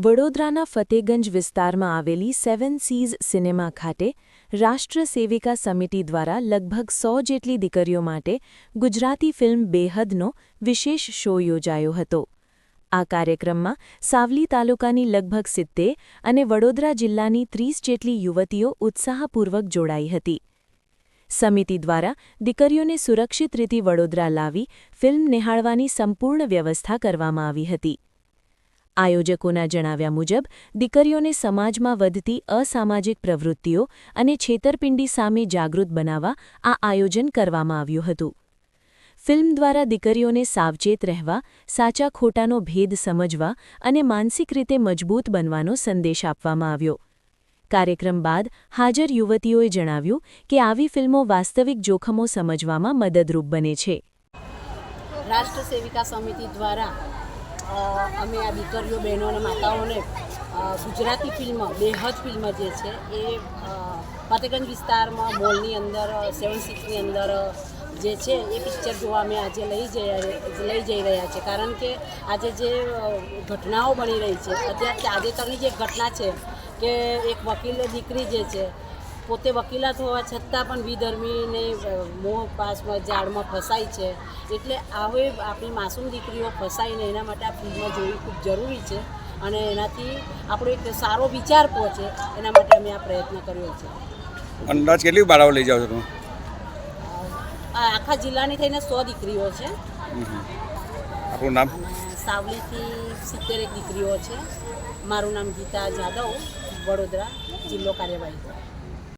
વડોદરાના ફતેગંજ વિસ્તારમાં આવેલી 7 સીઝ સિનેમા ખાતે રાષ્ટ્ર સેવિકા સમિતિ દ્વારા લગભગ 100 જેટલી દીકરીઓ માટે ગુજરાતી ફિલ્મ બેહદનો વિશેષ શો યોજાયો હતો. આ કાર્યક્રમમાં સાવલી તાલુકાની લગભગ 70 અને વડોદરા જિલ્લાની 30 જેટલી યુવતીઓ ઉત્સાહપૂર્વક જોડાઈ હતી. સમિતિ દ્વારા દીકરીઓને સુરક્ષિત રીતે વડોદરા લાવી ફિલ્મ નિહાળવાની સંપૂર્ણ વ્યવસ્થા કરવામાં આવી હતી. આયોજકોના જણાવ્યા મુજબ દીકરીઓને સમાજમાં વધતી અસામાજિક પ્રવૃત્તિઓ અને છેતરપિંડી સામે જાગૃત બનાવવા આ આયોજન કરવામાં આવ્યું હતું. ફિલ્મ દ્વારા દીકરીઓને સાવચેત રહેવા, સાચા ખોટાનો ભેદ સમજવા અને માનસિક રીતે મજબૂત બનવાનો સંદેશ આપવામાં આવ્યો. કાર્યક્રમ બાદ હાજર યુવતીઓએ જણાવ્યું કે આવી ફિલ્મો વાસ્તવિક જોખમો સમજવામાં મદદરૂપ બને છે. રાષ્ટ્ર સેવિકા સમિતિ દ્વારા અમે આ દીકરીઓ, બહેનો અને માતાઓને ગુજરાતી ફિલ્મ બેહદ ફિલ્મ જે છે એ ફતેગંજ વિસ્તારમાં મોલની અંદર 7 સીઝની અંદર જે છે એ પિક્ચર જોવા અમે આજે લઈ જઈ રહ્યા છે. કારણ કે આજે જે ઘટનાઓ બની રહી છે, અત્યારે તાજેતરની જે ઘટના છે કે એક વકીલ દીકરી જે છે પોતે વકીલાત હોવા છતાં પણ વિધર્મીને મોહ પાસમાં જાળમાં ફસાય છે. એટલે હવે આપણી માસૂમ દીકરીઓ ફસાય ને એના માટે આ ફિલ્મ જોવી ખૂબ જરૂરી છે અને એનાથી આપણો એક સારો વિચાર પહોંચે એના માટે અમે આ પ્રયત્ન કર્યો છે. અંદાજ કેટલી બાળાઓ લઈ જાઓ છો તમે? આખા જિલ્લાની થઈને 100 દીકરીઓ છે. આપણું નામ? સાવલીથી 70 દીકરીઓ છે. મારું નામ ગીતા જાદવ, વડોદરા જિલ્લો કાર્યવાહી.